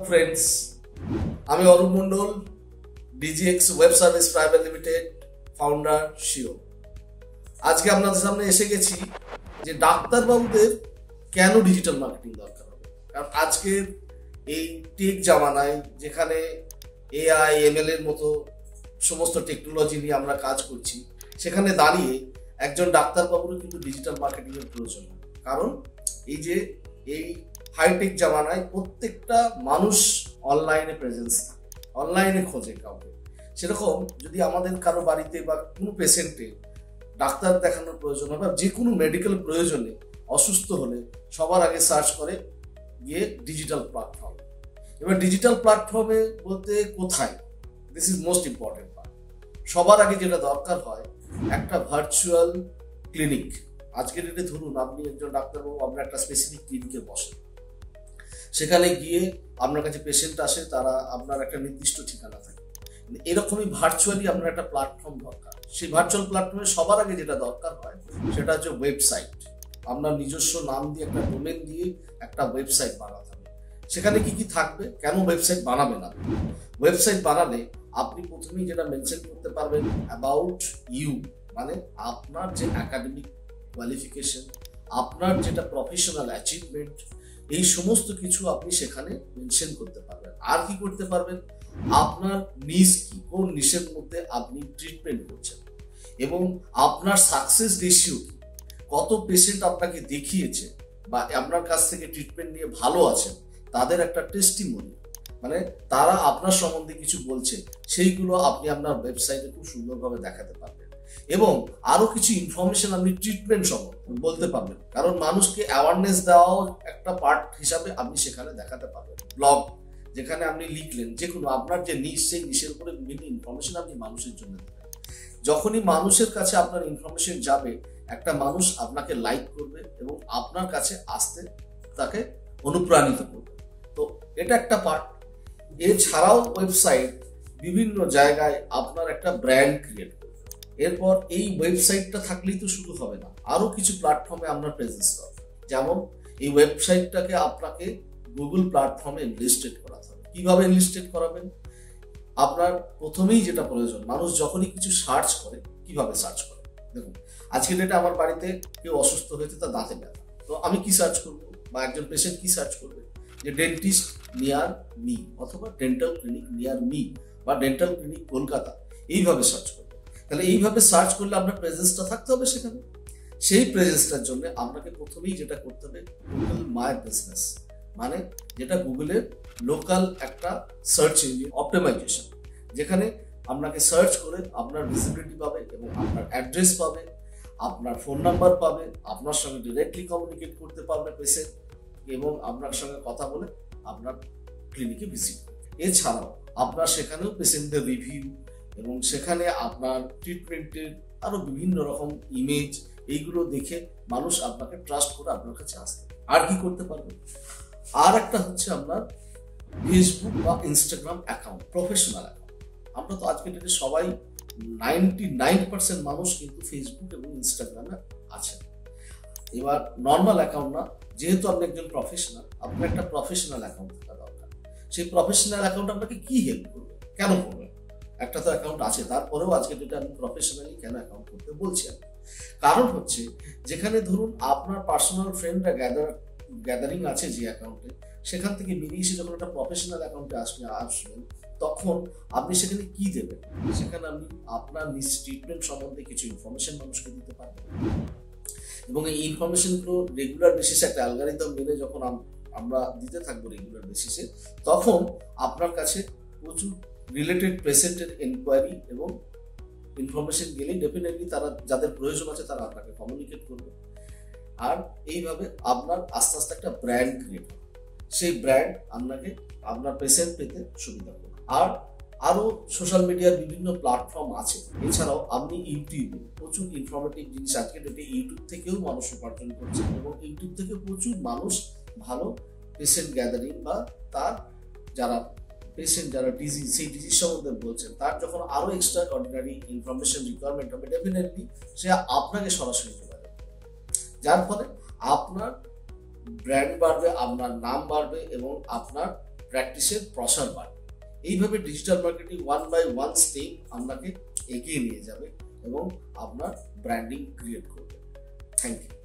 Friends, আমি Arup Mondal, DGX web service private limited founder CEO. আজকে আপনাদের সামনে এসে গেছি যে ডাক্তারবাবুদের কেন ডিজিটাল মার্কেটিং দরকার হবে। কারণ আজকের এই টেক জামানায় যেখানে এআই এমএল এর মতো সমস্ত টেকনোলজি নিয়ে আমরা কাজ করছি, সেখানে দাঁড়িয়ে একজন ডাক্তারবাবুরও কিন্তু ডিজিটাল মার্কেটিং এর প্রয়োজন। কারণ এই হাইটেক জামানায় প্রত্যেকটা মানুষ অনলাইনে প্রেজেন্স থাকে, অনলাইনে খোঁজে কাউকে। সেরকম যদি আমাদের কারো বাড়িতে বা কোনো পেশেন্টে ডাক্তার দেখানোর প্রয়োজন হয় বা যে কোনো মেডিকেল প্রয়োজনে অসুস্থ হলে সবার আগে সার্চ করে গিয়ে ডিজিটাল প্ল্যাটফর্ম। এবার ডিজিটাল প্ল্যাটফর্মে বলতে কোথায়, this is most important part. সবার আগে যেটা দরকার হয় একটা ভার্চুয়াল ক্লিনিক। আজকের ডেটে ধরুন আপনি একজন ডাক্তারবাবু, আপনার একটা স্পেসিফিক ক্লিনিকে বসেন, সেখানে গিয়ে আপনার কাছে পেশেন্ট আসে, তারা আপনার একটা নির্দিষ্ট ঠিকানা থাকে। এরকমই ভার্চুয়ালি আপনার একটা প্ল্যাটফর্ম দরকার। সেই ভার্চুয়াল প্ল্যাটফর্মে সবার আগে যেটা দরকার হয় সেটা হচ্ছে ওয়েবসাইট। আপনার নিজস্ব নাম দিয়ে একটা ডোমেন দিয়ে একটা ওয়েবসাইট বানাতে হবে। সেখানে কি কি থাকবে, কেন ওয়েবসাইট বানাবেন আপনি? ওয়েবসাইট বানালে আপনি প্রথমেই যেটা মেনশন করতে পারবেন অ্যাবাউট ইউ, মানে আপনার যে একাডেমিক কোয়ালিফিকেশন, আপনার যেটা প্রফেশনাল অ্যাচিভমেন্ট, এই সমস্ত কিছু আপনি সেখানে মেনশন করতে পারবেন। আর কি করতে পারবেন, আপনার নিশ কি, কোন নিশের মধ্যে আপনি ট্রিটমেন্ট করছেন এবং আপনার সাকসেস রেশিও কি, কত পেশেন্ট আপনাকে দেখিয়েছে বা আপনার কাছ থেকে ট্রিটমেন্ট নিয়ে ভালো আছেন, তাদের একটা টেস্টিমনি, মানে তারা আপনার সম্বন্ধে কিছু বলছে, সেইগুলো আপনি আপনার ওয়েবসাইটে খুব সুন্দরভাবে দেখাতে পারবেন। এবং আরো কিছু ইনফরমেশন আপনি ট্রিটমেন্ট সম্বন্ধে বলতে পারবেন, কারণ মানুষকে অ্যাওয়ারনেস দেওয়াও একটা পার্ট হিসাবে আপনি সেখানে দেখাতে পারবেন। ব্লগ যেখানে আপনি লিখলেন, যে কোনো আপনার যে নিশ, সেই নিশের উপরে বিভিন্ন ইনফরমেশন আপনি মানুষের জন্য দেবেন। যখনই মানুষের কাছে আপনার ইনফরমেশন যাবে, একটা মানুষ আপনাকে লাইক করবে এবং আপনার কাছে আসতে তাকে অনুপ্রাণিত করবে। তো এটা একটা পার্ট। এছাড়াও ওয়েবসাইট বিভিন্ন জায়গায় আপনার একটা ব্র্যান্ড ক্রিয়েট করবে। এরপর এই ওয়েবসাইটটা থাকলেই তো শুধু হবে না, আরো কিছু প্ল্যাটফর্মে আপনার প্রেজেন্স দরকার। যেমন এই ওয়েবসাইটটাকে আপনাকে গুগল প্ল্যাটফর্মে এনলিস্টেড করাতে হবে। কিভাবে এনলিস্টেড করাবেন? আপনার প্রথমেই যেটা প্রয়োজন, মানুষ যখনই কিছু সার্চ করে, কিভাবে সার্চ করে? দেখুন, আজকের ডেটে আমার বাড়িতে কেউ অসুস্থ হয়েছে, তার দাঁতে ব্যথা, তো আমি কি সার্চ করবো, বা একজন পেশেন্ট কি সার্চ করবে? যে ডেন্টিস্ট নিয়ার মি, অথবা ডেন্টাল ক্লিনিক নিয়ার মি, বা ডেন্টাল ক্লিনিক কলকাতা, এইভাবে সার্চ করবে। তাহলে এইভাবে সার্চ করলে আপনার প্রেজেন্সটা থাকতে হবে সেখানে। সেই প্রেজেন্সটার জন্য আপনাকে প্রথমেই যেটা করতে হবে, গুগল মাই বিজনেস, মানে যেটা গুগলের লোকাল একটা সার্চ ইঞ্জিন অপটিমাইজেশন, যেখানে আপনাকে সার্চ করে আপনার ভিজিবিলিটি পাবে এবং আপনার অ্যাড্রেস পাবে, আপনার ফোন নাম্বার পাবে, আপনার সঙ্গে ডিরেক্টলি কমিউনিকেট করতে পারবে পেশেন্ট এবং আপনার সঙ্গে কথা বলে আপনার ক্লিনিকে ভিজিট করবে। এছাড়াও আপনার সেখানেও পেশেন্টদের রিভিউ এবং সেখানে আপনার ট্রিটমেন্টের আরো বিভিন্ন রকম ইমেজ, এইগুলো দেখে মানুষ আপনাকে ট্রাস্ট করে আপনার কাছে আসবে। আর কি করতে পারবে? আর একটা হচ্ছে আপনার ফেসবুক বা ইনস্টাগ্রাম অ্যাকাউন্ট, প্রফেশনাল অ্যাকাউন্ট। আমরা তো আজকের ডেটে সবাই 99% মানুষ কিন্তু ফেসবুক এবং ইনস্টাগ্রামে আছেন। এবার নর্মাল অ্যাকাউন্ট না, যেহেতু আপনি একজন প্রফেশনাল, আপনার একটা প্রফেশনাল অ্যাকাউন্ট থাকা দরকার। সেই প্রফেশনাল অ্যাকাউন্ট আপনাকে কি হেল্প করবে, কেন করবে? একটা তো অ্যাকাউন্ট আছে, তারপরেও আজকে যেটা আমি প্রফেশনালি কেন অ্যাকাউন্ট করতে বলছি আমি, কারণ হচ্ছে যেখানে ধরুন আপনার পার্সোনাল ফ্রেন্ডরা গ্যাদারিং আছে যে অ্যাকাউন্টে, সেখান থেকে বেরিয়ে এসে যখন একটা প্রফেশনাল অ্যাকাউন্টে আসবেন, তখন আপনি সেখানে কি দেবেন? সেখানে আপনি আপনার নিজ ট্রিটমেন্ট সম্বন্ধে কিছু ইনফরমেশন মানুষকে দিতে পারবেন এবং এই ইনফরমেশনগুলো রেগুলার বেসিসে একটা অ্যালগরিদম মেনে যখন আমরা দিতে থাকবো রেগুলার বেসিসে, তখন আপনার কাছে প্রচুর রিলেটেড পেশেন্টের এনকোয়ারি এবং ইনফরমেশন গেলেই ডেফিনেটলি তারা যাদের প্রয়োজন আছে তারা আপনাকে কমিউনিকেট করবে। আর এইভাবে আপনার আস্তে আস্তে একটা ব্র্যান্ড ক্রিয়েট হবে। সেই ব্র্যান্ড আপনাকে আপনার পেশেন্ট পেতে সুবিধা করবে। আর আরো সোশ্যাল মিডিয়ার বিভিন্ন প্ল্যাটফর্ম আছে। এছাড়াও আপনি ইউটিউবে প্রচুর ইনফরমেটিভ জিনিস, আজকে ডেটে ইউটিউব থেকেও মানুষ উপার্জন করছে এবং ইউটিউব থেকে প্রচুর মানুষ ভালো পেশেন্ট গ্যাদারিং বা তার যারা পেশেন্ট যারা ডিজিজ, সেই ডিজিজ সম্বন্ধে বলছেন, তার যখন আরো এক্সট্রা অর্ডিনারি ইনফরমেশন রিকোয়ারমেন্ট হবে, ডেফিনেটলি সে আপনাকে সরাসরি যোগাযোগ করবে, যার ফলে আপনার ব্র্যান্ড বাড়বে, আপনার নাম বাড়বে এবং আপনার প্র্যাকটিসের প্রসার বাড়বে। এইভাবে ডিজিটাল মার্কেটিং 1 by 1 স্টেপ আপনাকে এগিয়ে নিয়ে যাবে এবং আপনার ব্র্যান্ডিং ক্রিয়েট করবে। Thank you.